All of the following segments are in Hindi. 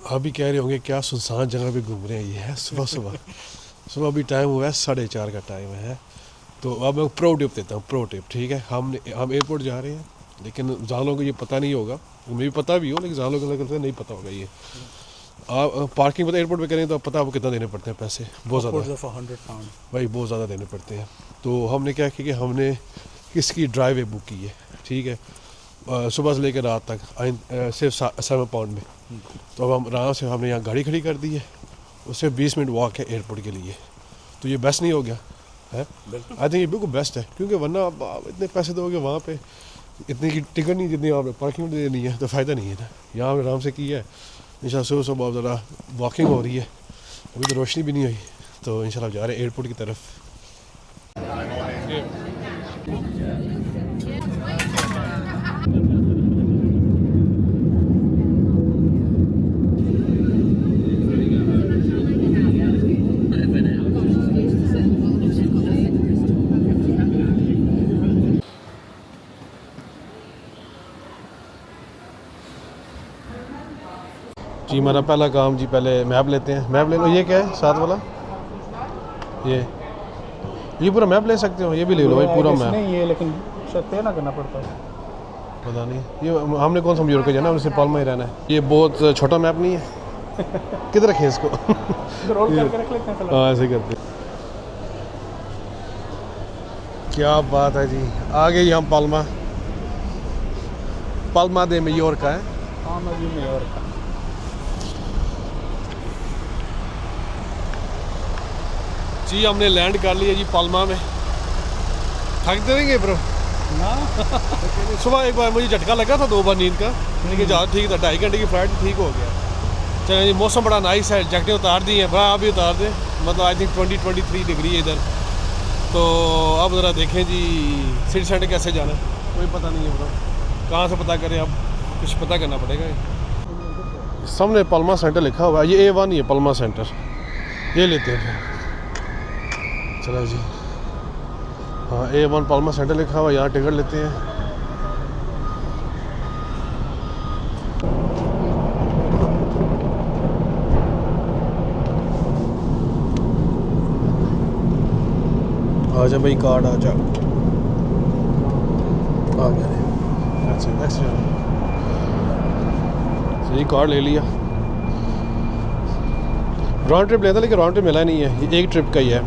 अभी कह रहे होंगे क्या सुनसान जगह पे घूम रहे हैं, ये है सुबह सुबह। सुबह अभी टाइम हुआ है 4:30 का टाइम है। तो अब मैं प्रो टिप देता हूँ, प्रो टिप, ठीक है। हम एयरपोर्ट जा रहे हैं, लेकिन ज़्यादा को ये पता नहीं होगा, मुझे पता भी हो लेकिन ज़्यादा को नहीं पता होगा ये। आप पार्किंग पता एयरपोर्ट पे करें तो पता आपको कितना देने पड़ते हैं पैसे, बहुत ज़्यादा भाई, बहुत ज़्यादा देने पड़ते हैं। तो हमने क्या किया कि हमने किसकी ड्राइव वे बुक की है, ठीक है, सुबह से लेकर रात तक सिर्फ £7 में। तो अब हम आराम से हमने यहाँ गाड़ी खड़ी कर दी है, उससे 20 मिनट वॉक है एयरपोर्ट के लिए। तो ये बेस्ट नहीं हो गया है? आई थिंक ये बिल्कुल बेस्ट है, क्योंकि वरना आप इतने पैसे दोगे वहाँ पे, इतनी की टिकट नहीं जितनी आपने पार्किंग में देनी है, तो फ़ायदा नहीं है ना। यहाँ आराम से की है इंशाल्लाह। सुबह सुबह बहुत ज़रा वॉकिंग हो रही है, अभी तो रोशनी भी नहीं हुई, तो इंशाल्लाह जा रहे हैं एयरपोर्ट की तरफ। जी हमारा पहला काम जी, पहले मैप लेते हैं। मैप ले लो, ये क्या है साथ वाला, ये पूरा मैप ले सकते हो, ये भी ले लो भाई पूरा मैप। नहीं है, लेकिन शायद पे ना करना पड़ता है, पता नहीं। ये हमने कौन सा यूरोप का जाना है, हमने सिर्फ पाल्मा ही रहना है। ये बहुत छोटा मैप नहीं है किधर रखें इसको रोल करके रख लेते हैं। हाँ ऐसे करते। क्या बात है जी, आ गए हम पाल्मा, पाल्मा दे मेयोर्का है। हाँ मैं भी मेयोर्का। जी हमने लैंड कर लिया जी पाल्मा में। थक देंगे ब्रो ना सुबह एक बार मुझे झटका लगा था 2 बार नींद का, लेकिन ज़्यादा ठीक था, 2.5 घंटे की फ्लाइट ठीक हो गया। चलो जी, मौसम बड़ा नाइस है, जैकेटें उतार दी हैं, बड़ा अभी उतार दें, मतलब आई थिंक 20-23 डिग्री है इधर। तो अब ज़रा देखें जी सिटी सेंटर कैसे जाना है, कोई पता नहीं है ब्रो, कहाँ से पता करें, अब कुछ पता करना पड़ेगा। सामने पाल्मा सेंटर लिखा हुआ है, ये A1 ही है पाल्मा सेंटर, ये लेते हैं फिर। चलो जी, हाँ A1 पाल्मा सेंटर लिखा हुआ है, यहाँ टिकट लेते हैं। आजा भाई, कार्ड आजा, आ गया नेक्स्ट। सही कार्ड ले लिया। राउंड ट्रिप लेता, लेकिन राउंड ट्रिप मिला नहीं है, ये एक ट्रिप का ही है,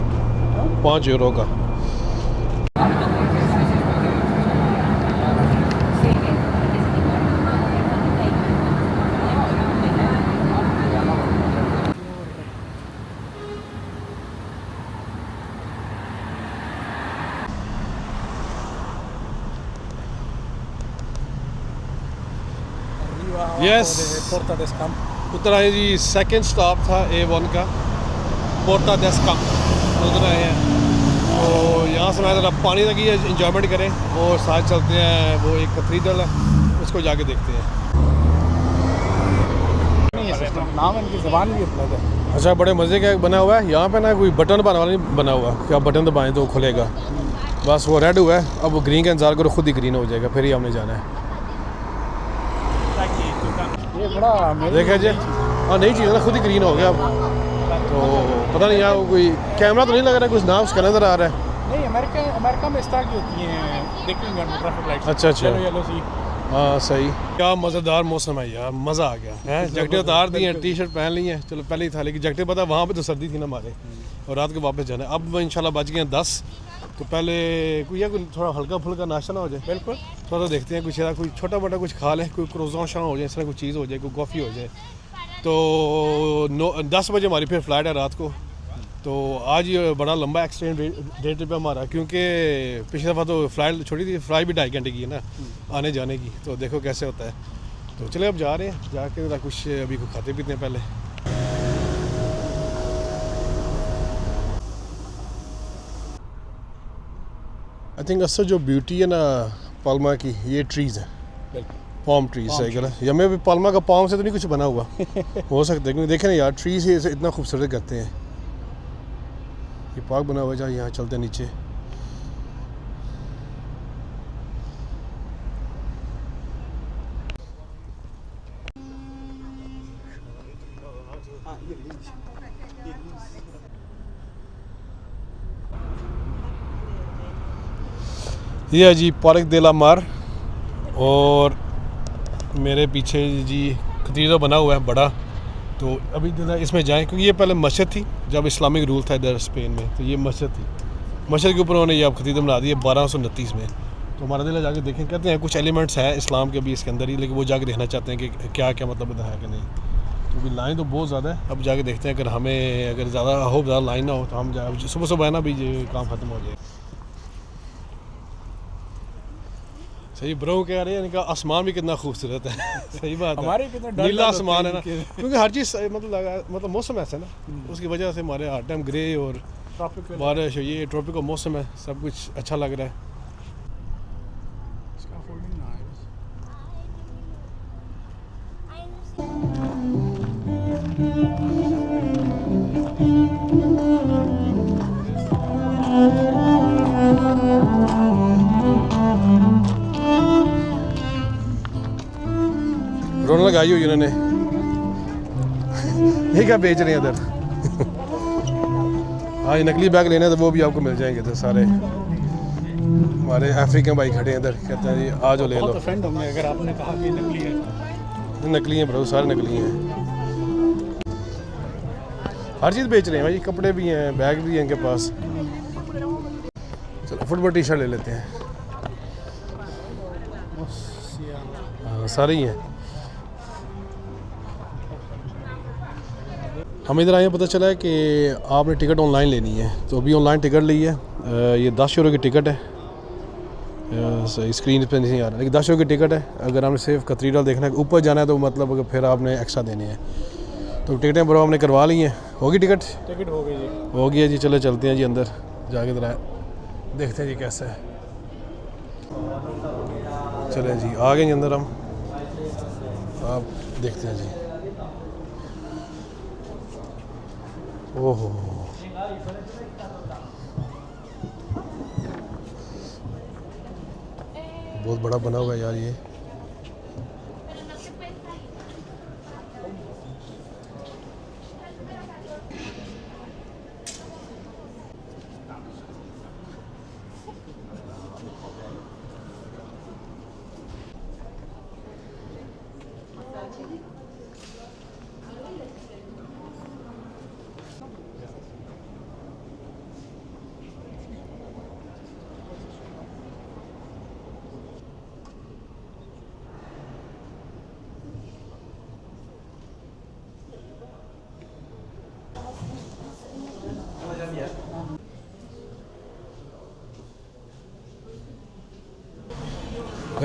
€5 का। Yes. पोर्ता डेस कैम्प उतर आए जी, सेकंड स्टॉप था A1 का, पोर्ता डेस कैम्प उतर आए हैं। तो यहाँ से मैं ज़रा पानी लगी है, इंजॉयमेंट करें, और साथ चलते हैं, वो एक कैथेड्रल है, उसको जाके देखते हैं। नहीं है सिस्टम, नाम इनकी ज़बान भी उपलब्ध है। अच्छा, बड़े मज़े का बना हुआ है यहाँ पे ना, कोई बटन दबाने वाला नहीं बना हुआ कि आप बटन दबाएं तो खुलेगा, बस वो रेड हुआ है, अब वो ग्रीन का इंतज़ार करो, खुद ही ग्रीन हो जाएगा, फिर ही हमने जाना है। ये बड़ा देखा जी, हाँ नई चीज़ है ना, खुद ही ग्रीन हो गया अब। तो पता नहीं यहाँ कोई कैमरा तो नहीं लग रहा है, कुछ नाम उसका नज़र आ रहा है। नहीं, अमेरिका में इस तरह की होती हैं, देखेंगे ट्रैफिक लाइट्स। अच्छा अच्छा, येलो सी। हाँ सही। क्या मज़ेदार मौसम है यार, मज़ा आ गया है। जैकेटें उतार दी हैं, टी शर्ट पहन ली हैं, चलो पहले ही था, लेकिन जैकेटें पता वहाँ पे तो सर्दी थी ना हमारे, और रात को वापस जाना है। अब इंशाल्लाह बज गए हैं 10, तो पहले कोई थोड़ा हल्का फुल्का नाश्ता ना हो जाए, बिल्कुल थोड़ा देखते हैं, कुछ कोई छोटा मोटा कुछ खा लें, कोई क्रोज़ों शां हो जाए, इस तरह कोई चीज़ हो जाए, कोई कॉफ़ी हो जाए। तो 10 बजे हमारी फिर फ़्लाइट है रात को। तो आज ये बड़ा लंबा एक्सटेंड डे ट्रिप है हमारा, क्योंकि पिछली दफ़ा तो फ़्लाइट छोटी थी, फ़्लाइट भी 2.5 घंटे की है ना आने जाने की, तो देखो कैसे होता है। तो चले अब जा रहे हैं, जाके ज़रा कुछ अभी को खाते पीते हैं पहले। आई थिंक असल जो ब्यूटी है ना पाल्मा की, ये ट्रीज़ है, पाम ट्रीज़ है क्या, या मैं भी पाल्मा का पाम से तो नहीं कुछ बना हुआ हो सकता है, क्योंकि देखें ना यार, ट्रीज़ ही इतना खूबसूरत करते हैं। ये पार्क बना हुआ है जहाँ, यहाँ चलते हैं नीचे। ये है जी पार्क दे ला मार, और मेरे पीछे जी कतीजा बना हुआ है बड़ा। तो अभी जो है इसमें जाएं, क्योंकि ये पहले मस्जिद थी जब इस्लामिक रूल था इधर स्पेन में, तो ये मस्जिद थी। मस्जिद के ऊपर उन्होंने ये अब खतीजा बना दी है 1229 में। तो हमारा दिल है जाके देखें, कहते हैं कुछ एलिमेंट्स हैं इस्लाम के भी इसके अंदर ही, लेकिन वो जाके देखना चाहते हैं कि क्या क्या मतलब इधर है कि नहीं। तो अभी लाइन तो बहुत ज़्यादा है, अब जाके देखते हैं। अगर ज़्यादा हो, ज़्यादा लाइन ना हो तो हम सुबह सुबह है ना भी ये काम ख़त्म हो जाए। सही ब्रो कह रहे हैं, इनका आसमान भी कितना खूबसूरत है। सही बात है, हमारे कितने डर नीला होते आसमान है हैं ना, क्योंकि हर चीज़ मतलब मौसम ऐसा है ना, उसकी वजह से हमारे हर टाइम ग्रे और ट्रॉपिकल बारिश, ये ट्रॉपिकल मौसम है, सब कुछ अच्छा लग रहा है। scaffolding nice. रोने लगाई हुई उन्होंने। ये क्या बेच रहे हैं इधर? हाँ, ये नकली बैग लेने हैं तो वो भी आपको मिल जाएंगे। तो सारे हमारे अफ्रीकन भाई खड़े हैं इधर, कहते हैं जी आ जाओ ले लो। बहुत ऑफेंड होंगे अगर आपने कहा कि नकली है। नकली हैं ब्रो, सारे नकली हैं। हर चीज़ बेच रहे हैं भाई, कपड़े भी हैं, बैग भी हैं इनके पास। चलो फुटबॉल टी शर्ट ले लेते हैं। हाँ, सारे ही हैं। हमें इधर आए पता चला है कि आपने टिकट ऑनलाइन लेनी है, तो अभी ऑनलाइन टिकट ली है। ये 10 यूरो की टिकट है, स्क्रीन पे नहीं आ रहा, लेकिन 10 यूरो की टिकट है। अगर आपने सिर्फ कैथेड्रल देखना है, ऊपर जाना है, तो मतलब फिर आपने एक्स्ट्रा देने हैं। तो टिकटें बरो हमने करवा ली हैं। होगी टिकट? टिकट हो गई जी। हो गया जी, चलो चलते हैं जी अंदर, जाके ज़रा देखते हैं जी कैसा है। चलें जी, आ गए जी अंदर हम, आप देखते हैं जी। ओहो, बहुत बड़ा बना हुआ है यार ये।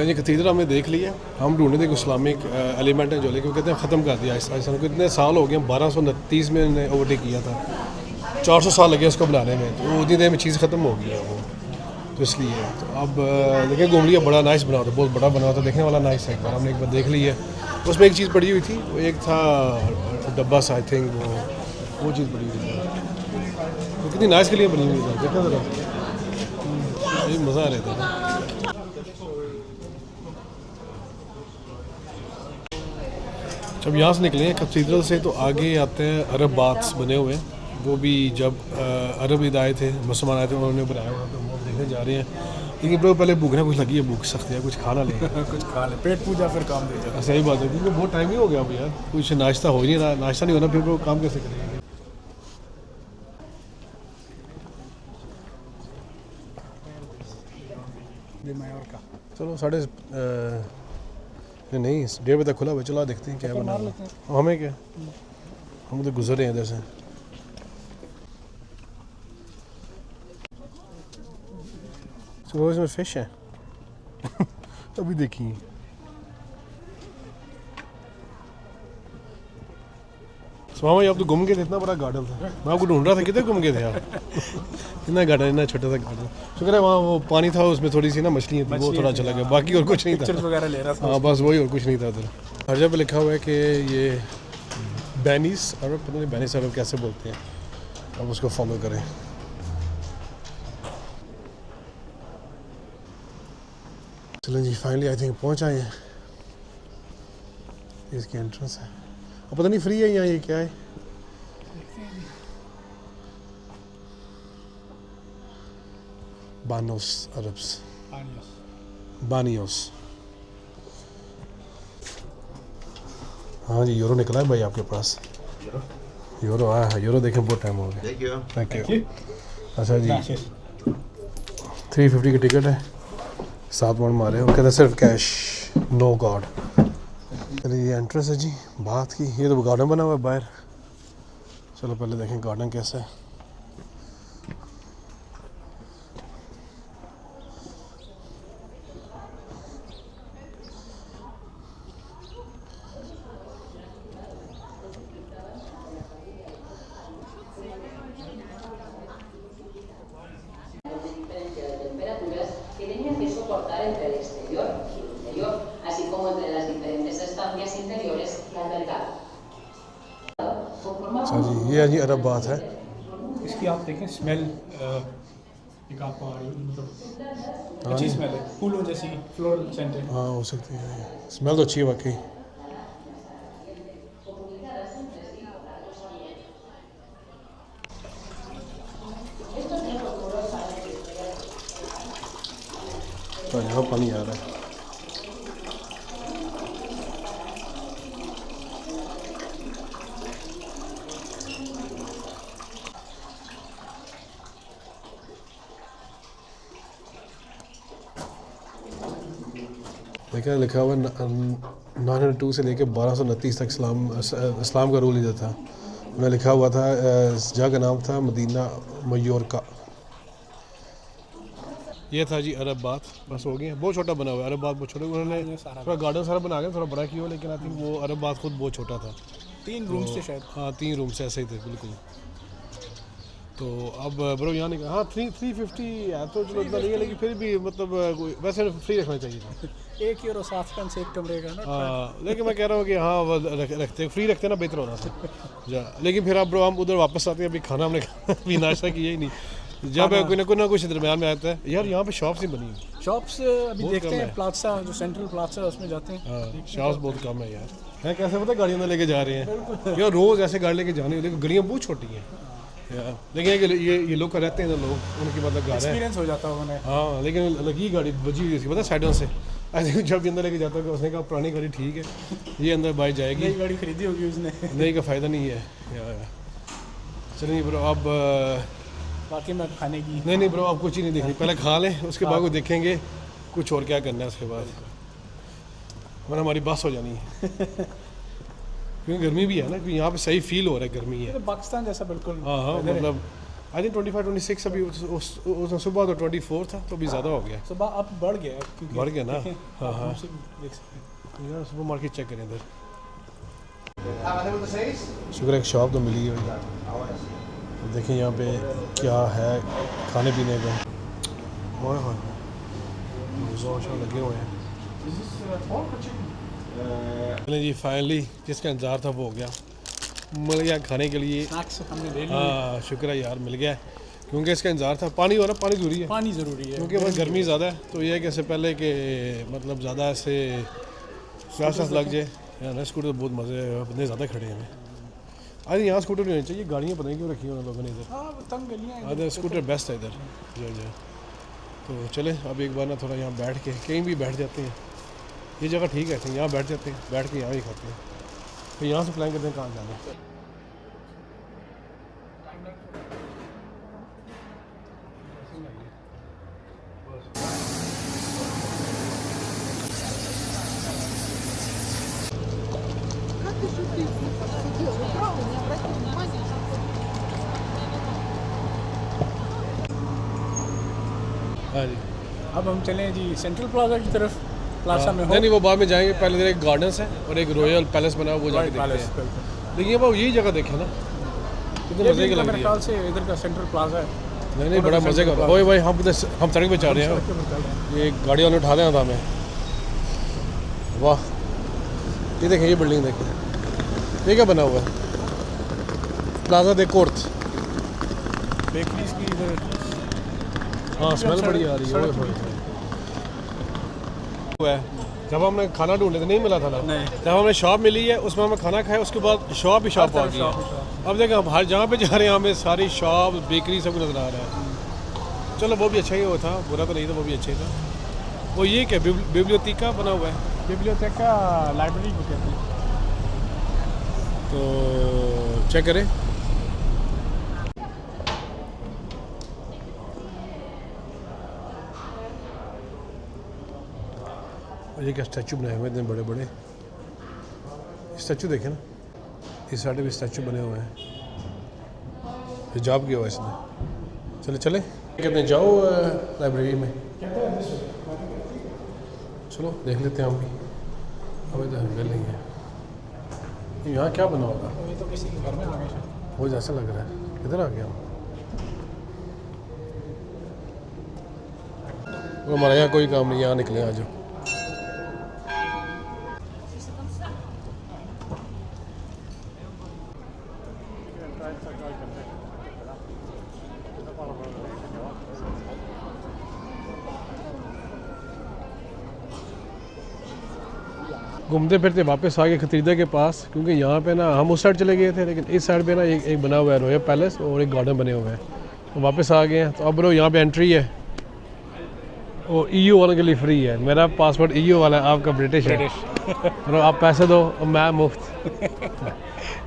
जी कैथेड्रल हमने देख लिया। हम ढूंढने थे कुछ इस्लामिक एलिमेंट हैं जो, लेकिन कहते हैं ख़त्म कर दिया ऐसा ऐसा। कितने साल हो गए, 1229 में इन्होंने ओवरटेक किया था, 400 साल लगे उसको बनाने में। तो उतनी देर में चीज़ ख़त्म हो गई है वो, तो इसलिए। तो अब देखिए घूम लिया, बड़ा नाइस बना था, बहुत बड़ा बना था, देखने वाला नाइस है। एक बार हमने एक बार देख ली है। उसमें एक चीज़ पड़ी हुई थी, वो एक था डब्बा सा, आई थिंक वो चीज़ पड़ी हुई थी। वो कितनी नाइस के लिए बनी हुई थी, देखा ज़रा, ये मज़ा आ रहा था। जब यहाँ से निकले हैं कैथेड्रल से, तो आगे आते हैं अरब बाथ्स बने हुए हैं। वो भी जब अरब ईद आए थे, मुसलमान आए थे, उन्होंने बनाया हुआ, तो वो देखने जा रहे हैं। लेकिन तो पहले भूख ना कुछ लगी है, भूख सख्त है, कुछ खाना लें। कुछ खा ले, पेट पूजा फिर काम दे जाता। सही बात है, क्योंकि बहुत टाइम ही हो गया अभी यार, कुछ नाश्ता हो ही नहीं रहा। नाश्ता नहीं होना फिर वो काम कैसे करेंगे। मायोरका चलो नहीं 1:30 बजे तक खुला हुआ, चलो देखते हैं क्या बना हुआ है। हमें क्या, हम तो गुजर रहे हैं इधर से। तो इसमें फिश है। अभी देखिए, मामा आप तो घूम गए थे, इतना बड़ा गार्डन था, मैं आपको ढूंढ रहा था, किधर घूम गए थे आप? इतना गार्डन, इतना छोटा सा गार्डन। शुक्र है वहाँ वो पानी था, उसमें थोड़ी सी ना मछलियाँ थी, वो थोड़ा अच्छा लगा, बाकी और कुछ नहीं था। पिक्चर्स वगैरह ले रहा था। हाँ बस वही, और कुछ नहीं था उधर। हर जगह पे लिखा हुआ है कि ये बेनीस अरब, पता नहीं बेनीस अरब कैसे बोलते हैं, अब उसको फॉलो करें। चलें जी, फाइनली आई थिंक पहुँच आए हैं। इसकी एंट्रेंस है, अब पता नहीं फ्री है यहाँ, ये क्या है, बानोस अरब्स, Anios. बानियोस। हाँ जी, यूरो निकला है भाई आपके पास। यूरो आया है, यूरो देखें बहुत टाइम हो गया। Thank you. Thank Thank you. you. अच्छा जी, Gracias. 350 की टिकट है, 7 पॉइंट मारे हो, कहते सिर्फ कैश, नो कार्ड। चलिए ये एंट्रेंस है जी, बात की। ये तो गार्डन बना हुआ है बाहर। चलो पहले देखें गार्डन कैसा है। Diferencia de temperaturas que tenían que soportar entre el exterior y el interior, así como entre las diferentes estancias interiores que albergaba. अच्छा जी, ये जी अरब बात है। इसकी आप देखें स्मेल एक आपको आ रही है, मतलब अच्छी हाँ। स्मेल है, फूलों जैसी, फ्लोरल सेंटेड। हाँ हो सकती है, स्मेल तो अच्छी है वाकई। तो यहाँ पानी आ रहा है। देखा लिखा हुआ 902 से लेके 1229 तक इस्लाम का रूल इधर था। मैं लिखा हुआ था, इस जगह का नाम था मदीना मयोरका। ये था जी अरब बात, बस हो गया। बहुत छोटा बना हुआ है अरब बात, बहुत छोटा। उन्होंने थोड़ा गार्डन सारा बना के थोड़ा बड़ा किया, लेकिन आई थिंक वो अरब बात खुद बहुत छोटा था। 3 रूम्स थे शायद। हाँ 3 रूम्स ऐसे ही थे बिल्कुल। तो अब ब्रो यहाँ निकला, हाँ 350 है तो चलो इतना नहीं है, लेकिन फिर भी मतलब वैसे फ्री रखना चाहिए था। €1.07 एक कमरे का ना। हाँ लेकिन मैं कह रहा हूँ कि हाँ वो रखते फ्री रखते ना बेहतर होना था। लेकिन फिर अब ब्रो हम उधर वापस आते हैं, अभी खाना हमने भी नाश्ता किया ही नहीं। जब कोई ना कुछ दरमियान में आता है यार, यहाँ पे शॉप्स नहीं बनी। शॉप्स अभी बहुत देखते कम हैं, है। प्लाजा जो सेंट्रल प्लाजा है उसमें जाते हैं। हाँ शॉप्स बहुत कम है यार। है कैसे पता गाड़ियों में लेके जा रहे हैं यार, रोज़ ऐसे गाड़ी लेके जाने, लेकिन गलियाँ बहुत छोटी हैं यार। लेकिन ये लोग रहते हैं ना लोग, उनकी मतलब गाड़ी है। एक्सपीरियंस हो जाता है उन्हें। हाँ लेकिन लगी गाड़ी बजी हुई थी पता साइडों से। ऐसे जब भी अंदर लेके जाता है उसने कहा पुरानी गाड़ी ठीक है, ये अंदर बाइक जाएगी, नई गाड़ी खरीदी होगी उसने। नहीं का फ़ायदा नहीं है यार। चलिए ब्रो अब बाकी मैं खाने की नहीं ब्रो अब कुछ ही नहीं देखनी, पहले खा लें उसके बाद वो देखेंगे कुछ और क्या करना है उसके बाद, वरना हमारी बस हो जानी है। क्योंकि गर्मी भी है ना, क्योंकि यहाँ पे सही फील हो रहा है गर्मी है। तो पाकिस्तान जैसा बिल्कुल। हाँ हाँ मतलब आई थिंक 25-26 अभी उस सुबह तो 24 था, तो अभी ज़्यादा हो गया, सुबह अब बढ़ गया है, क्योंकि बढ़ गया ना। देखें, हाँ आप हाँ हमसे भी देख सकते हैं। यार सुपर मार्केट चेक करें इधर। शुक्र है एक शॉप तो मिली है भाई। देखें यहाँ पे क्या है खाने पीने का। ओए होए रोज़ा लगे हुए हैं। चलें जी फाइनली जिसका इंतज़ार था वो हो गया, मिल गया खाने के लिए। स्नैक्स हमने ले लिए। हाँ शुक्र है यार मिल गया, क्योंकि इसका इंतज़ार था। पानी हो रहा, पानी ज़रूरी है पानी ज़रूरी है क्योंकि वह गर्मी ज़्यादा है, तो ये है कि इससे पहले कि मतलब ज़्यादा ऐसे प्यास लग जाए या ना। स्कूटर तो बहुत मज़े, बंदे ज़्यादा खड़े हैं। अरे यहाँ स्कूटर नहीं होनी चाहिए, गाड़ियाँ पता नहीं क्यों रखी हैं उन लोगों ने इधर। हाँ वो तंग गलियाँ हैं। अरे स्कूटर बेस्ट है इधर जो। तो चले अब एक बार ना थोड़ा यहाँ बैठ के कहीं भी बैठ जाते हैं। ये जगह ठीक है, यहाँ बैठ जाते हैं, बैठ के यहाँ ही खाते हैं। तो यहाँ से प्लान करते हैं कहाँ जाना है। Как ты шутишь? Вы правда не обратили внимания? हाँ जी अब हम चलें जी सेंट्रल प्लाजा की तरफ। प्लाजा में हो नहीं वो बाद में जाएंगे, पहले इधर एक गार्डन्स है और एक रॉयल पैलेस बना हुआ, वो जाके देखते पैलेस। हैं। लेकिन वो यही जगह देखे ना, कितने ये मज़े की भी लग मेरे रही है। ख्याल से इधर का सेंट्रल प्लाजा है। नहीं नहीं बड़ा मज़े का। ओए भाई हम सड़क पे चल रहे हैं, ये गाड़ी वाले उठा देना था हमें। वाह ये देखें, ये बिल्डिंग देखें, ये क्या बना हुआ है, प्लाजा दे कोर्ट। बेकरीज की इधर हाँ स्मेल बड़ी आ रही है। सड़क ओए होए। हुआ है जब हमने खाना ढूंढे थे नहीं मिला था ना, नहीं। जब हमें शॉप मिली है उसमें हमें खाना खाया, उसके बाद शॉप ही शॉप आ गई है। अब देखें हम हर जहाँ पे जा रहे हैं हमें सारी शॉप बेकरी सब कुछ नजर आ रहा है। चलो वो भी अच्छा ही वो था, बुरा तो नहीं था, वो भी अच्छा ही था। वो ये क्या बिब्लियोथेका बना हुआ है, बिब्लियोथेका लाइब्रेरी को कहते हैं। तो चेक करें। और ये क्या स्टैचू बनाए हुए हैं इतने बड़े बड़े, स्टैचू देखे ना, इस साइड भी स्टैचू बने हुए हैं, हिजाब किया हुआ है इसने। चले चले कहते हैं जाओ लाइब्रेरी में, चलो देख लेते हैं हम भी। अब इधर हम नहीं है, यहाँ क्या बना होगा, ये तो किसी के घर में हमेशा। वो जैसा लग रहा है। इधर आ गया हम, वो हमारे यहाँ कोई काम नहीं, यहाँ निकले आज। घूमते फिरते वापस आ गए खतीजा के पास, क्योंकि यहाँ पे ना हम उस साइड चले गए थे, लेकिन इस साइड पे ना एक बना हुआ है रॉयल पैलेस और एक गार्डन बने हुए हैं, तो वापस आ गए हैं। तो अब ब्रो यहाँ पे एंट्री है, वो EU वालों के लिए फ्री है। मेरा पासपोर्ट EU वाला है, आपका ब्रिटिश है। ब्रो आप पैसे दो और मैं मुफ्त।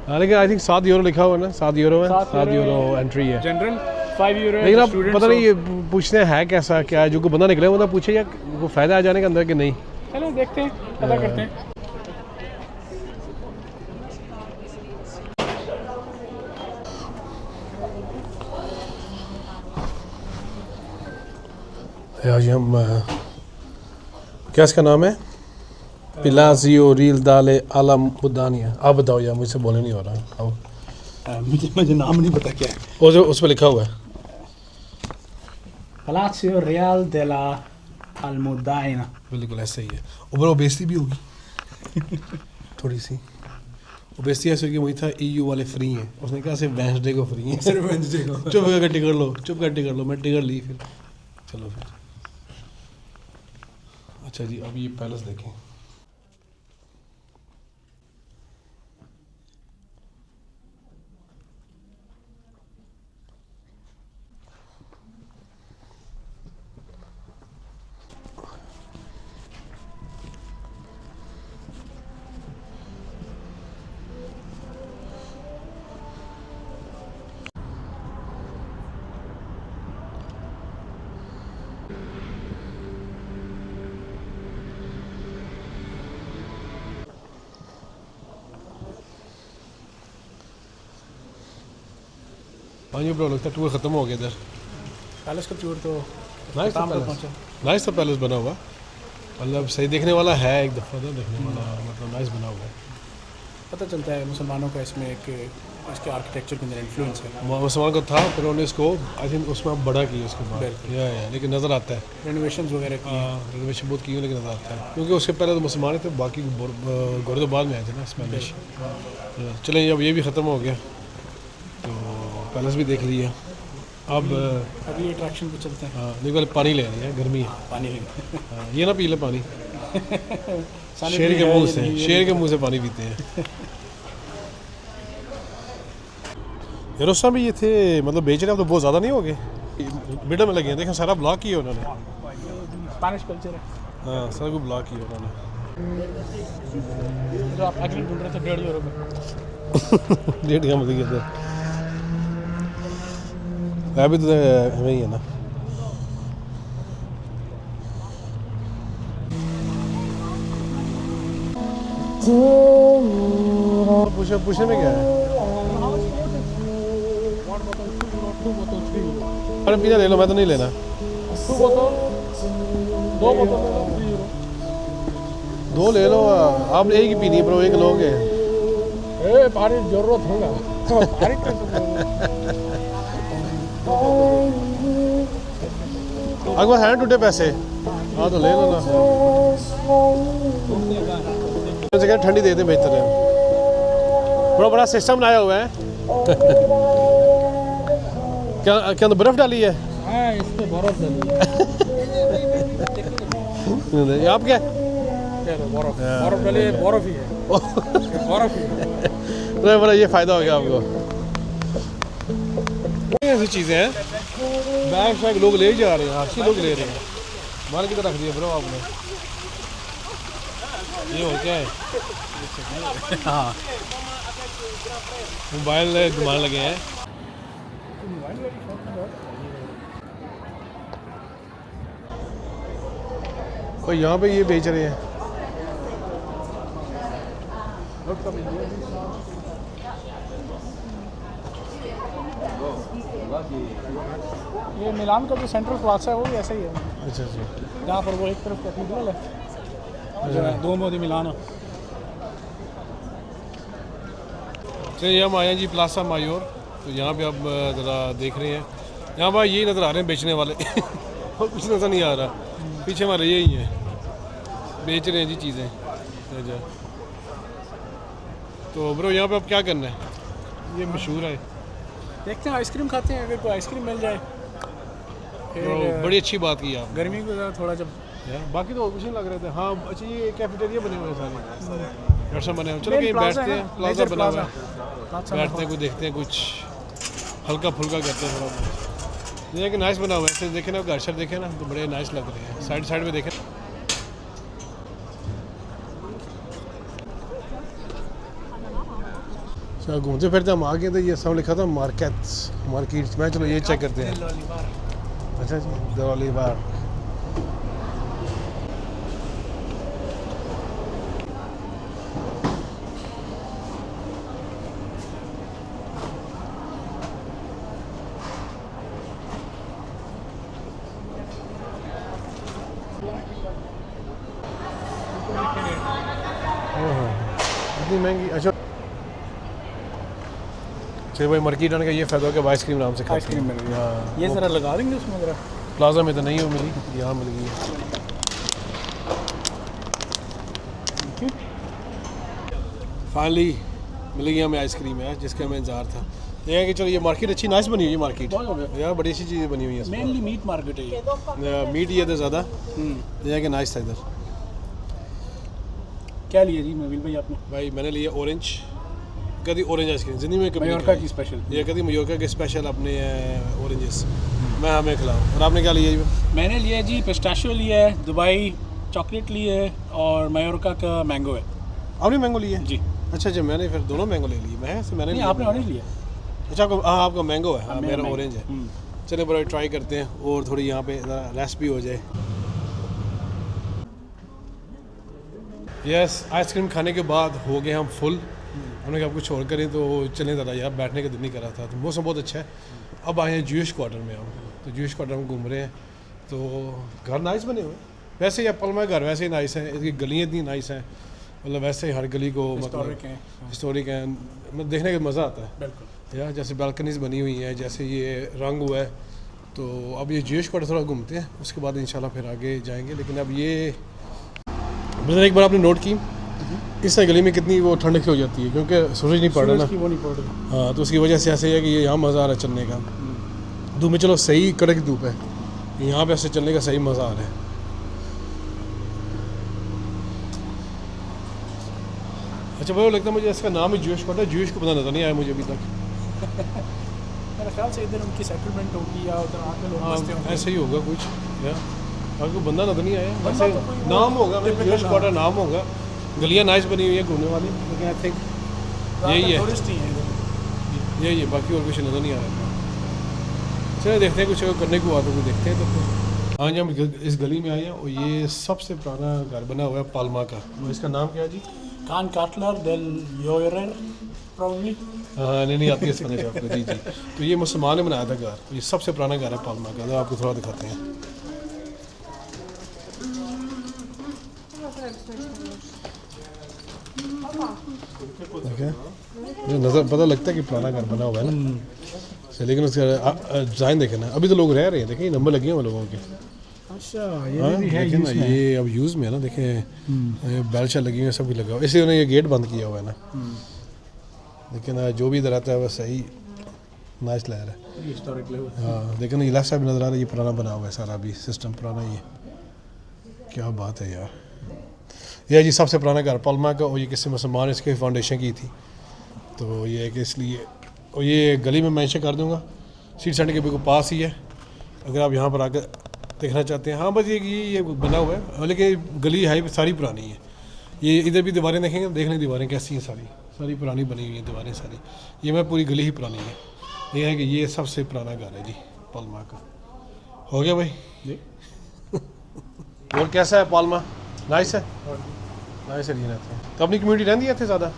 हाँ, लेकिन आई थिंक 7 यूरो लिखा हुआ है ना, 7 यूरो है, 7 यूरो एंट्री है। जनरल 5 यूरो है। लेकिन अब पता नहीं ये पूछने है कैसा क्या है, जो को बंदा निकले वो ना पूछे या को फ़ायदा आ जाने के अंदर कि नहीं। चलो देखते हैं, पता करते हैं। आज हम क्या इसका नाम है, पिलाजियो रियल दाले आला मुदानिया। आप बताओ यार, मुझसे बोलने नहीं हो रहा। अब मुझे नाम नहीं पता क्या है। वो जो उस पर लिखा हुआ है पलासियो रियल दे ला अल्मुदाइना। बिल्कुल ऐसे ही है। ऊपर वो बेइज्जती भी होगी थोड़ी सी, वो बेइज्जती ऐसे होगी। वही था EU वाले फ्री हैं, उसने कहा सिर्फ वेंसडे को फ्री है, सिर्फ वेंसडे को। चुप करके टिकट लो, चुप कर टिकट लो। मैं टिकट ली फिर, चलो फिर। अच्छा जी, अब ये पैलेस देखें। हाँ जी ब्रो, लगता है टूर ख़त्म हो गया इधर। पैलेस का टूर तो नाइस खत्म पैलेस, पहुंचा। नाइस पैलेस बना हुआ, मतलब सही देखने वाला है, एक दफ़ा तो देखने वाला, मतलब नाइस बना हुआ है। पता चलता है मुसलमानों का इसमें एक इसके आर्किटेक्चर के अंदर इन्फ्लुएंस है। मुसलमान को था, फिर उन्होंने इसको आई थिंक उसमें बड़ा किया उसके बाद। बिल्कुल। या लेकिन नज़र आता है रेनोवेशंस वगैरह की। रिजर्वेशन बहुत की हुई, लेकिन नज़र आता है, क्योंकि उसके पहले तो मुसलमान ही थे, बाकी गोरे तो बाद में आए थे ना स्पेनिश। चलें, अब ये भी ख़त्म हो गया तो पैलेस भी देख लिया। अब अभी अट्रैक्शन पे चलते हैं। हाँ, नहीं पहले पानी ले रही है, गर्मी है। पानी लेंगे। हाँ, ये ना पी ले पानी, शेर के मुंह से, शेर के मुंह से पानी पीते हैं। यार उस समय भी ये थे, मतलब बेच रहे हैं, अब तो बहुत ज़्यादा नहीं हो गए, मिडल में लगे हैं। देखें सारा ब्लॉक किया उन्होंने। स्पेनिश कल्चर है। हाँ, सारा को ब्लॉक किया उन्होंने। जो आप अगली ढूंढ रहे थे 1.5 यूरो में। 1.5 का मतलब कहते हैं अभी तो वही है ना। पूछने में क्या है? अरे पीना ले लो, मैं तो नहीं लेना। 2 ले लो, आप एक ही पीनी है ब्रो, एक लोगे। भारी जरूरत होगा। अगर हैं टूटे पैसे, हाँ तो ले लो ना। जगह ठंडी दे दें बेहतर है। बड़ा बड़ा सिस्टम बनाया हुआ है। क्या क्या अंदर बर्फ डाली है? हाँ, इस पे बर्फ डाली है। आप क्या? बर्फ डाली है, बर्फ ही है। बर्फ ही है। बड़ा ये फ़ायदा हो गया आपको। ऐसी चीज़ें हैं बैग शैग लोग ले ही जा रहे हैं, हर चीज़ लोग ले रहे हैं। माल किधर रख दिया ब्रो आपने? ये हो क्या है? हाँ मोबाइल घुमाने लगे हैं। और यहाँ पे ये बेच रहे हैं। ये मिलान का जो सेंट्रल प्लाजा है वो भी ऐसा ही है, अच्छा अच्छा। जहाँ पर वो एक तरफ कैथीड्रल है, दो मोदी मिलान है। चलिए हम आए हैं जी प्लाजा मायोर। तो यहाँ पे आप ज़रा देख रहे हैं, यहाँ पर यही नज़र आ रहे हैं बेचने वाले और कुछ नज़र नहीं आ रहा। पीछे हमारे यही हैं, बेच रहे हैं जी चीज़ें। अच्छा तो ब्रो यहाँ पे आप क्या करना है? ये मशहूर है देखते हैं, आइसक्रीम खाते हैं, अगर कोई आइसक्रीम मिल जाए। तो बड़ी अच्छी बात की आप। गर्मी को ज़रा थोड़ा जब बाकी तो कुछ नहीं लग रहे थे। हाँ अच्छा, ये कैफेटेरिया बने हुए हैं सारे, रेस्टोरेंट बने हुए हैं। चलो कहीं बैठते हैं, प्लाजा बना हुआ है, बैठते हैं, कुछ देखते हैं, कुछ हल्का फुल्का करते हैं थोड़ा बहुत। ये कि नाइस बना हुआ है, ऐसे देखे ना, घर शर देखे ना तो बड़े नाइस लग रहे हैं। साइड साइड में देखें अच्छा, घूमते फिरते हम आ गए थे। ये सब लिखा था मार्केट्स में। चलो ये चेक करते हैं। अच्छा जी, दरौली बार। इतनी महंगी? अच्छा चलिए भाई, मार्केट आने का ये फ़ायदा हो कि आइसक्रीम नाम से खाते हैं। आइसक्रीम मिल रही है। हाँ, ये ज़रा लगा देंगे उसमें ज़रा। प्लाजा में तो नहीं हो मिली, यहाँ मिल गई है। फाइनली मिल गई हमें आइसक्रीम है जिसका हमें इंतजार था। ये है कि चलो ये मार्केट अच्छी नाइस बनी हुई है मार्केट। बहुत हो गया। यार बड़ी अच्छी चीज़ें बनी हुई है। मेनली मीट मार्केट है ये। मीट ये था ज़्यादा, ये है कि नाइस था इधर। क्या लिया जी नवील भाई आपने? भाई मैंने लिया ऑरेंज, कभी ऑरेंज आइसक्रीम ज़िंदगी में कभी मयोरका की स्पेशल। ये कभी मयोरका के स्पेशल अपने ऑरेंजेस मैं हमें खिलाऊँ। और आपने क्या लिया जी? मैंने लिया जी पिस्ताशियो लिया है, दुबई चॉकलेट ली है, और मयोरका का मैंगो है। आपने मैंगो लिया है? जी। अच्छा अच्छा, मैंने फिर दोनों मैंगो ले लिए। मैंने नहीं, लिया। आपने ऑरेंज लिया। अच्छा आपको, हाँ आपका मैंगो है, हाँ मेरा मैंगो। ऑरेंज है। चलिए बड़ा ट्राई करते हैं और थोड़ी यहाँ पे रेस्ट भी हो जाए। यस, आइसक्रीम खाने के बाद हो गए हम फुल। हमने कहा कुछ और करें तो चलें ज़रा, यार बैठने का दिल नहीं कर रहा था। तो मौसम बहुत अच्छा है। अब आए हैं जूश क्वार्टर में हम। तो जूश क्वार्टर में घूम रहे हैं। तो घर नाइस बने हुए हैं वैसे ही। पलमा घर वैसे ही नाइस है, इसकी गलियाँ इतनी नाइस हैं, मतलब वैसे ही हर गली को मतलब हिस्टोरिक है, मतलब देखने का मज़ा आता है। बिल्कुल यार जैसे बालकनीज बनी हुई हैं, जैसे ये रंग हुआ है। तो अब ये जूश क्वार्टर थोड़ा घूमते हैं, उसके बाद इंशाल्लाह फिर आगे जाएंगे। लेकिन अब ये मतलब एक बार आपने नोट की इस गली में कितनी वो ठंड हो जाती है, क्योंकि सूरज नहीं पड़ रहा ना। वो नहीं पड़ रही। हाँ, तो उसकी वजह से ऐसे है कि ये यहाँ मज़ा आ रहा है चलने का। धूप में चलो सही कड़क धूप है, यहाँ पे ऐसे चलने का सही मज़ा आ रहा है। अच्छा भाई, लगता है मुझे इसका नाम ही जूश क्वार्टर, जूश को पता नज़र नहीं आया मुझे अभी तक। मेरे ख्याल से इधर उनकी सेटलमेंट होगी या उधर आके लोग हाँ बसते होंगे। ऐसे ही होगा कुछ यार, आपको बंदा नज़र नहीं आया। बंदा वैसे तो कोई नाम होगा, typical जूश क्वार्टर नाम होगा। गलियाँ नाइस बनी हुई है घूमने वाली, लेकिन आई थिंक यही है, टूरिस्ट ही है इधर। यही है, बाकी और कुछ नज़र नहीं आ रहा। चलिए देखते हैं, कुछ अगर करने को आता तो देखते हैं। तो फिर हाँ जी, हम इस गली में आए हैं और ये सबसे पुराना घर बना हुआ है पाल्मा का। और इसका नाम क्या है जी? कान काटलर डेल योरेर प्रॉब्ली। हाँ नहीं आती है स्पेनिश आपको। जी जी, तो ये मुसलमान ने बनाया था घर। ये सबसे पुराना घर है पाल्मा का। तो आपको थोड़ा दिखाते हैं। मुझे नज़र पता लगता है कि पुराना घर बना हुआ है ना। अच्छा, लेकिन उसका डिज़ाइन देखे ना, अभी तो लोग रह रहे हैं। देखें नंबर लगे हुए लोगों के। अच्छा हाँ देखें ना, ये अब यूज़ में है ना। देखें बेल शल लगी हुई है, सब भी लगा हुआ, इसलिए उन्होंने ये गेट बंद किया हुआ है ना। लेकिन जो भी इधर आता है वह सही नाइस लग रहा है। Historic level. हाँ लेकिन ये लेफ्ट साइड में नज़र आ रहा है, ये पुराना बना हुआ है सारा, भी सिस्टम पुराना ही है। क्या बात है यार। यह जी सबसे पुराना घर पाल्मा का, और ये किसी मुसलमान इसकी फाउंडेशन की थी। तो ये है कि इसलिए, और ये गली में मैंशन कर दूंगा, सिटी सेंटर के बिल्कुल पास ही है। अगर आप यहाँ पर आकर देखना चाहते हैं, हाँ बस ये बना हुआ है, लेकिन गली है सारी पुरानी है। ये इधर भी दीवारें देखेंगे, देख लें दीवारें कैसी हैं, सारी पुरानी बनी हुई हैं दीवारें सारी। ये मैं पूरी गली ही पुरानी है। ये है कि ये सबसे पुराना घर है जी पाल्मा का। हो गया भाई जी। और कैसा है पाल्मा? नाइस है, नाइस है रहते हैं। तो अपनी कम्यूनिटी रहती है इतने ज़्यादा?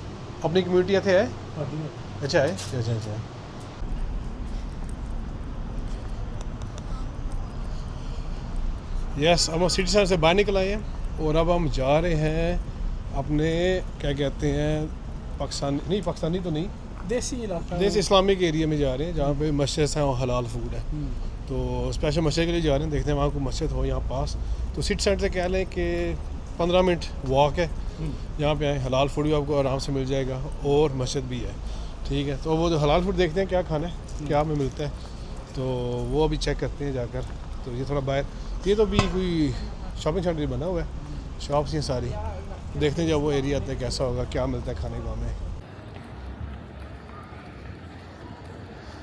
अपनी कम्यूनिटी इतने है? अच्छा है, अच्छा। यस, अब हम सिटी सेंटर से बाहर निकल आए हैं और अब हम जा रहे हैं अपने क्या कहते हैं पाकिस्तानी तो नहीं, देसी इलाका, देसी इस्लामिक एरिया में जा रहे हैं जहाँ पे मस्जिद हैं और हलाल फूड है। तो स्पेशल मस्जिद के लिए जा रहे हैं, देखते हैं वहाँ को मस्जिद हो यहाँ पास। तो सिटी सेंटर से कह लें कि 15 मिनट वॉक है, यहाँ पे आए, हलाल फूड भी आपको आराम से मिल जाएगा और मस्जिद भी है। ठीक है, तो वो जो हलाल फूड देखते हैं क्या खाना है, क्या हमें मिलता है, तो वो अभी चेक करते हैं जाकर। तो ये थोड़ा बाहर, ये तो भी कोई शॉपिंग सेंटर बना हुआ है, शॉप्स हैं सारी। देखते हैं जब वो एरिया आता है कैसा होगा, क्या मिलता है खाने को हमें।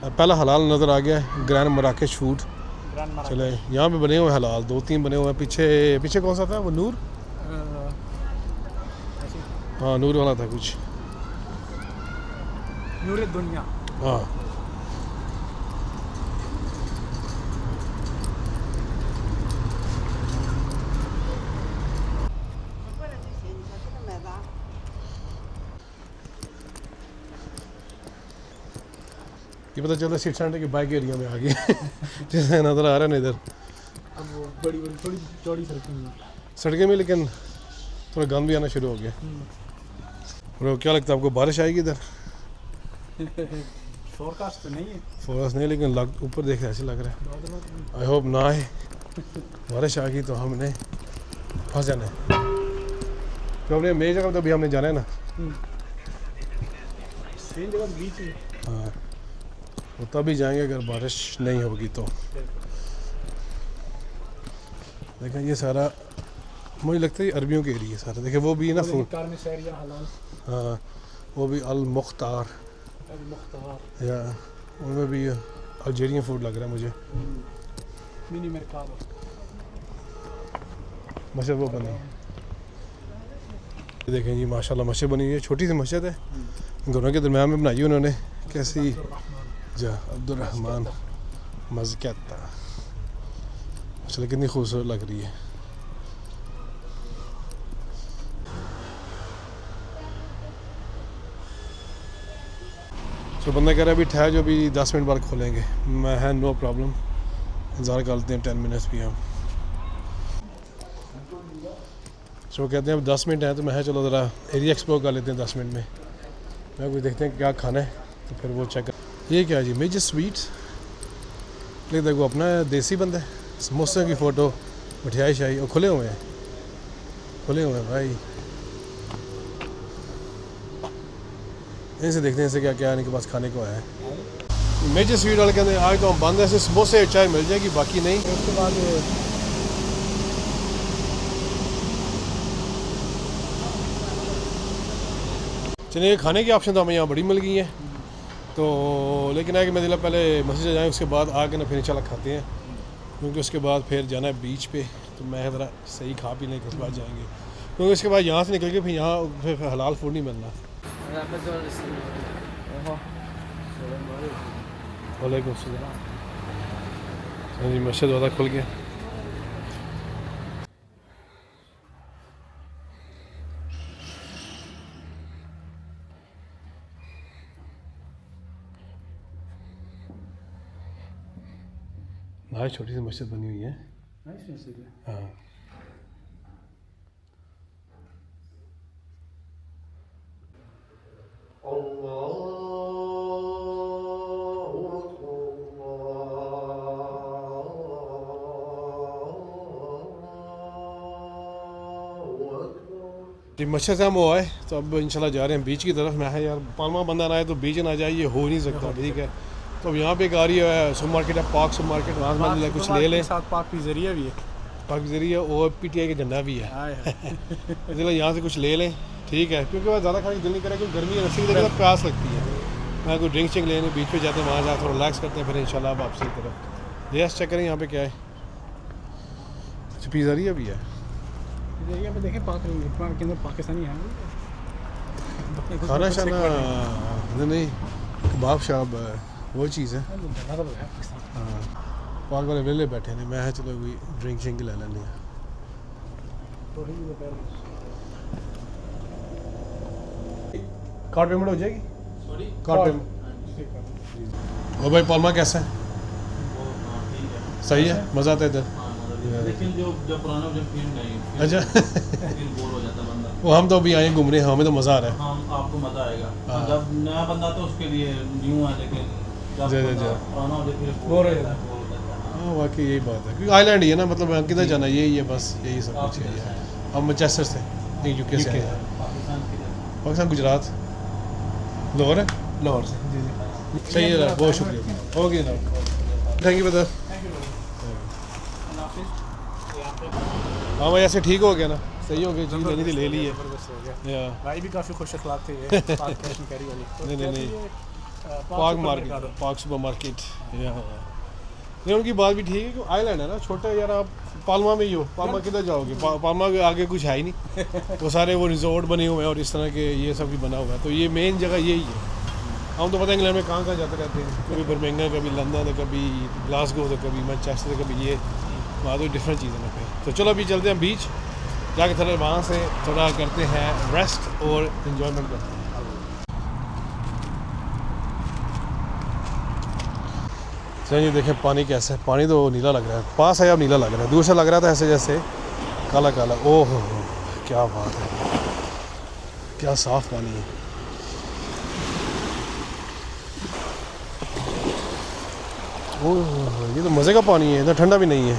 पहला हलाल नज़र आ गया है, ग्रैंड मराकेश फूड। चले, यहाँ पे बने हुए हैं हलाल, 2-3 बने हुए हैं। पीछे कौन सा था वो? नूर, हाँ नूर वाला था कुछ, नूर दुनिया। हाँ ये पता चला सिटी सेंटर के बाइक एरिया में आ गए जैसे नज़र आ रहा है ना इधर। अब वो बड़ी थोड़ी चौड़ी सड़कें में, लेकिन थोड़ा गंद भी आना शुरू हो गया। और क्या लगता है आपको बारिश आएगी इधर? फोरकास्ट तो नहीं है, फोरकास्ट नहीं, लेकिन ऊपर देख ऐसे लग रहा है। आई होप ना आए, बारिश आ गई तो हमने फंस जाना है। तो हमने मेरी जगह तो अभी हमने जाना है ना, सेम जगह बीच में। हाँ वो तभी जाएंगे अगर बारिश नहीं होगी तो। देखें ये सारा मुझे लगता है अरबियों के एरिया सारा। देखें वो भी ना फूड, कार में शहरिया हलाल, हाँ वो भी अल मुख्तार या उनमें भी अल्जीरियन फूड लग रहा है मुझे। मिनी मरकाबा मस्जिद वो बनी, देखें जी माशाल्लाह मस्जिद बनी हुई है, छोटी सी मस्जिद है, घरों के दरम्यान में बनाई उन्होंने। कैसी जा अब्दुर्रहमान मज़क़ता, चलो कितनी खूबसूरत लग रही है। तो बंदा कह रहा है अभी ठहर जो, अभी 10 मिनट बाद खोलेंगे। मैं है नो प्रॉब्लम, इंतज़ार कर लेते हैं 10 मिनट्स भी हम। तो कहते हैं अब 10 मिनट हैं, तो मैं है चलो ज़रा एरिया एक्सप्लोर कर लेते हैं 10 मिनट में। मैं कुछ देखते हैं क्या खाना है, तो फिर वो चेक कर। ये क्या है जी? मेजर स्वीट्स, लेकिन देखो अपना देसी बंदा है। समोसे की फ़ोटो, मिठाई शाही, और खुले हुए हैं भाई। इनसे देखते हैं इनसे क्या क्या इनके पास खाने को आया है। मेजर स्वीट वाले कहते हैं आज तो हम बंद है, सिर्फ समोसे चाय मिल जाएगी, बाकी नहीं। उसके बाद चलिए खाने की ऑप्शन तो हमें यहाँ बड़ी मिल गई हैं, तो लेकिन है कि मैं पहले मस्जिद जाएँ, उसके बाद आके ना फिर इंशाल्लाह खाते हैं, क्योंकि उसके बाद फिर जाना है बीच पे। तो मैं ज़रा सही खा पी लें उसके बाद जाएंगे, क्योंकि उसके बाद यहाँ से निकल के फिर यहाँ फिर हलाल फूड नहीं मिलना। वालेकुम सलाम। जी मस्जिद ज़्यादा खुल गया। छोटी सी मस्जिद बनी हुई है, हाँ। जी मस्जिद से हम वो आए, तो अब इंशाल्लाह जा रहे हैं बीच की तरफ। मैं है यार पाल्मा बंदा ना आए तो बीच ना जाए, ये हो नहीं सकता। ठीक है, तो अब यहाँ पे एक आ रही है सुपर मार्केट है, पार्क सुपर मार्केट, वहाँ से कुछ ले लें। साथ पार्क पिज़्ज़रिया भी है, पार्क जरिए और PTI का झंडा भी है इसलिए यहाँ से कुछ ले लें। ठीक है, क्योंकि वह ज़्यादा खाने का दिल नहीं करेगा, क्योंकि गर्मी है, रस्सी की प्यास लगती है। मैं कोई ड्रिंक शिंक लेने बीच पे जाते हैं, वहाँ जाकर रिलैक्स करते हैं, फिर इंशाल्लाह वापसी की तरफ। यस चेक करें यहाँ पे क्या है, पिज़्ज़रिया भी है। ये पे देखें के अंदर पाकिस्तानी है खाना शाना नहीं, कबाब शाब वो चीज़ है। हाँ, पाक वाले वेले बैठे ने, मैं है चलो कोई ड्रिंक शिंक ले लेने। कार्ड पेमेंट हो जाएगी? Sorry card payment. और भाई पालमा कैसा है? सही है, मज़ा आता है इधर? लेकिन जो जब पुराना जब फील नहीं अच्छा फिर बोर हो जाता बंदा। वो हम तो अभी आए घूमने, हमें तो मज़ा आ रहा है। हम आपको मज़ा आएगा। हाँ। जब नया बंदा तो उसके लिए न्यू है, लेकिन जब जी, जी, बंदा जी। पुराना हो जाए फिर बोर हो जाता जाता है, बोर हो जाता है। हाँ वाकई यही बात है, क्योंकि आइलैंड ही है ना, मतलब किधर जाना, यही है बस, यही सब आप कुछ किधर यही से है। हैं? हम मैनचेस्टर से, नहीं यूके से आए हैं। पाकिस्तान की तरफ। पाकिस्तान गुजरात लाहौर है। लाहौर से जी जी। सही है, बहुत शुक्रिया। ओके ना, थैंक यू ब्रदर। हाँ भाई ऐसे ठीक हो गया ना, सही हो गया, चीज़ लेनी थी ले ली है। ज़बरदस्त हो गया। या भाई भी काफ़ी खुश अखलाक थे ये पाक कैश एंड कैरी वाली। तो नहीं, क्या नहीं, थी ये? पाक सुपर मार्केट, मर्काडो। पाक सुपर मार्केट। नहीं उनकी बात भी ठीक है कि आइलैंड है ना छोटा, यार आप पालमा में ही हो, पालमा किधर जाओगे? पालमा के आगे कुछ है ही नहीं। वो सारे वो रिजॉर्ट बने हुए हैं और इस तरह के ये सब भी बना हुआ है, तो ये मेन जगह यही है। हम तो पता है इंग्लैंड में कहाँ कहाँ जाते रहते हैं, कभी बर्मिंघम, कभी लंदन, कभी ग्लासगो, तो कभी मैनचेस्टर, कभी ये, वहाँ तो डिफरेंट चीज़ें हैं पे। तो चलो अभी चलते हैं बीच, जाके थोड़ा वहाँ से थोड़ा करते हैं रेस्ट और इन्जॉयमेंट करते हैं। चलिए देखें पानी कैसा है, पानी तो नीला लग रहा है, पास है अब नीला लग रहा है, दूर से लग रहा था ऐसे जैसे काला काला। ओह क्या बात है, क्या साफ पानी है। ओह ये तो मज़े का पानी है, इतना ठंडा भी नहीं है।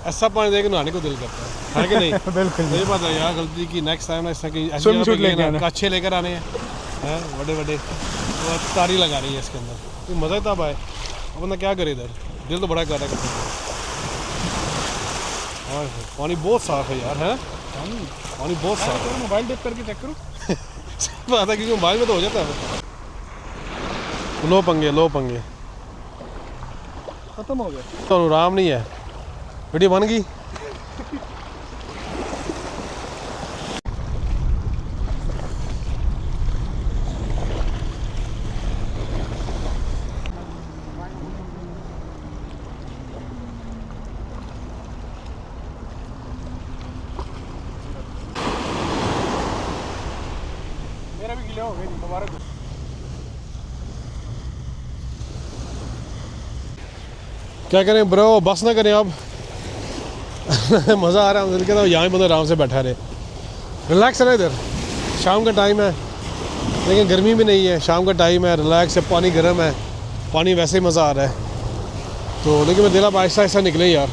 ऐसा पानी देख के नहाने को दिल करता है कि नहीं? बिल्कुल मुझे पता है यार, गलती की नेक्स्ट टाइम ना इस तरह की ऐसी Swim जगह पे suit लेके गए ना, आना। अच्छे लेकर आने हैं बड़े बड़े, तो तारी लगा रही है इसके अंदर, तो मज़ा तब आए। अब बंदा क्या करे इधर, दिल तो बड़ा कर रहा है। हाँ पानी बहुत साफ़ है यार, है पानी बहुत साफ़ है। मोबाइल डिप करके चेक करो। बात है क्योंकि मोबाइल में तो हो जाता है। लो पंगे, लो पंगे, खत्म हो गया। तो आराम नहीं है। वीडियो बन गई। मेरा भी गिला हो गया, मुबारक हो। क्या करें ब्रो, बस ना करें अब। मज़ा आ रहा है, कहता हूँ यहाँ ही बंदा आराम से बैठा रहे, रिलैक्स रहे इधर। शाम का टाइम है लेकिन गर्मी भी नहीं है, शाम का टाइम है, रिलैक्स है, पानी गर्म है, पानी वैसे ही मज़ा आ रहा है। तो लेकिन मैं दिल अब आहिस्ता आहिस्ता निकले यार,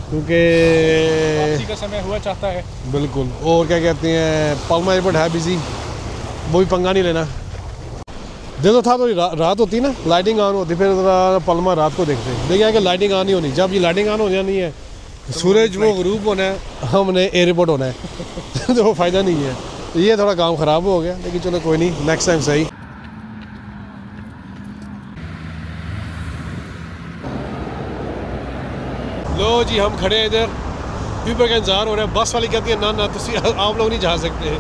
क्योंकि वापसी का समय हुआ चाहता है। बिल्कुल। और क्या कहते हैं, पालमा एयरपोर्ट है बिजी, वो भी पंगा नहीं लेना। दिन तो था, तो रात होती ना, लाइटिंग ऑन होती, फिर पालमा रात को देखते हैं। देखिए कि लाइटिंग ऑन नहीं होनी, जब ये लाइटिंग ऑन हो जानी है, सूरज वो गरूब होना है, हमने एयरपोर्ट होना है। तो वो फ़ायदा नहीं है, तो ये थोड़ा काम ख़राब हो गया, लेकिन चलो कोई नहीं, नेक्स्ट टाइम सही। लो जी हम खड़े हैं इधर, ऊबर का इंतजार हो रहा है। बस वाली कहती है ना ना तुसी आप लोग नहीं जा सकते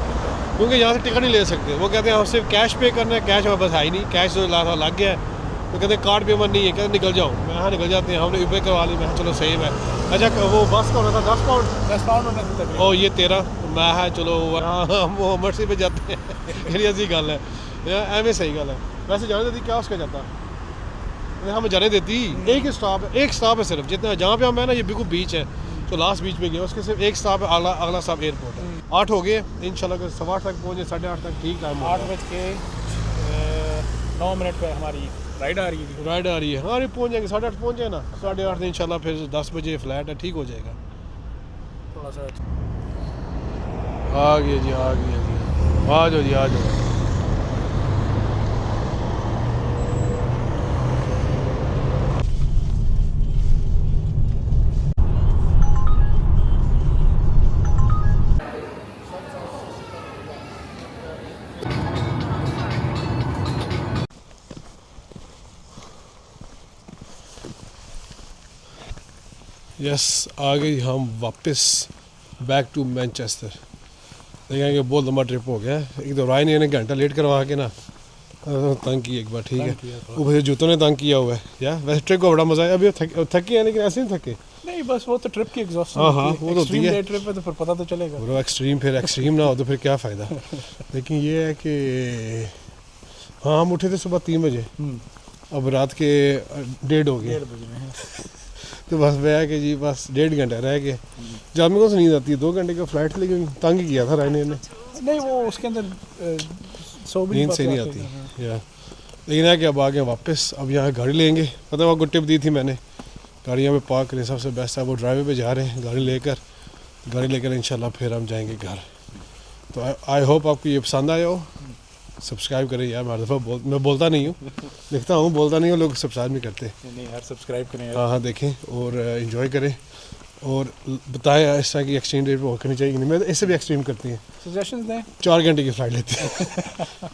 क्योंकि यहाँ से टिकट नहीं ले सकते। वो कहते हैं हम सिर्फ कैश पे करना है, कैश हमारे पास है ही नहीं, कैश तो लग गया है। तो कहते हैं कार्ड पेमेंट नहीं है, कहते निकल जाओ। मैं हाँ निकल जाते हैं, हमने ऊबर करवा ली। मैं चलो सही है। अच्छा वो बस का होना था 10 पाउंड, 10 पाउंड होना था तकरीबन। और ये 13। मैं हाँ चलो हाँ हम वो मर्सी पे जाते हैं। मेरी ऐसी गल है, एवं सही गल है। वैसे जाने देती क्या उसका जाता, हमें जाने देती। एक स्टॉप है सिर्फ, जितना जहाँ पे हम है ना, ये बिल्कुल बीच है, तो लास्ट बीच पे गया, उसके सिर्फ एक स्टॉप है, अगला स्टॉप एयरपोर्ट है। 8 हो गए, इंशाल्लाह अगर 8:15 तक पहुँचे, 8:30 तक ठीक टाइम। 8:09 पे हमारी राइड आ रही है। राइड आ रही है, हाँ नहीं पहुँच जाएंगे, 8:30 पहुँच जाए ना, 8:30 इंशाल्लाह फिर 10 बजे फ्लाइट है, ठीक हो जाएगा। थोड़ा सा आ गया जी, आ गया जी, आ जाओ जी, आ जाओ। यस आ गई हम वापस बैक टू मैनचेस्टर। देखेंगे बहुत लंबा ट्रिप हो गया है। एक तो राय ने घंटा लेट करवा के ना तंग की एक बार, ठीक है। ऊपर से जूतों ने तंग किया हुआ है या वैसे ट्रिप को बड़ा मज़ा आया। अभी थके हैं लेकिन ऐसे नहीं थके। नहीं बस वो तो ट्रिप की एग्जॉस्ट हाँ, हाँ, वो तो होती है। ट्रिप है तो फिर पता तो चलेगा। वो एक्सट्रीम फिर एक्सट्रीम ना हो तो फिर क्या फ़ायदा। लेकिन ये है कि हाँ हम उठे थे सुबह 3 बजे, अब रात के 1:30 हो गए। 1:30 बजे में है। तो बस वह है कि जी बस 1.5 घंटा रह गए। जब मेरे को नींद आती है 2 घंटे का फ्लाइट, लेकिन तंग किया था रायने ने, नहीं वो उसके अंदर सो भी नींद से नहीं आती या। लेकिन है कि अब आ गए वापस। अब यहाँ गाड़ी लेंगे, पता वो टिप दी थी मैंने, गाड़ी यहाँ पे पार्क करें सबसे बेस्ट है। वो ड्राइवर पे जा रहे हैं गाड़ी लेकर इंशाल्लाह फिर हम जाएंगे घर। तो आई होप आपको ये पसंद आया हो। सब्सक्राइब करें यार, हर दफ़ा मैं बोलता नहीं हूँ, लिखता हूँ बोलता नहीं हूँ, लोग सब्सक्राइब नहीं करते। नहीं यार सब्सक्राइब करें यार। हाँ हाँ देखें और इन्जॉय करें और बताएं इस तरह की एक्सचेंज रेट वो करनी चाहिए कि नहीं। मैं तो इससे भी एक्सट्रीम करती हैं, सजेशंस दें। 4 घंटे की फ़्लाइट लेती है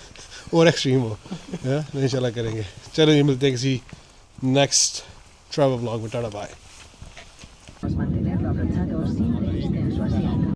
और एक्सट्रीम हो नहीं चला करेंगे। चलो ये मिलते हैं किसी नेक्स्ट ट्रैवल व्लॉग में। Tata bye. Mantenerlo abrazado siempre que esté en su asiento.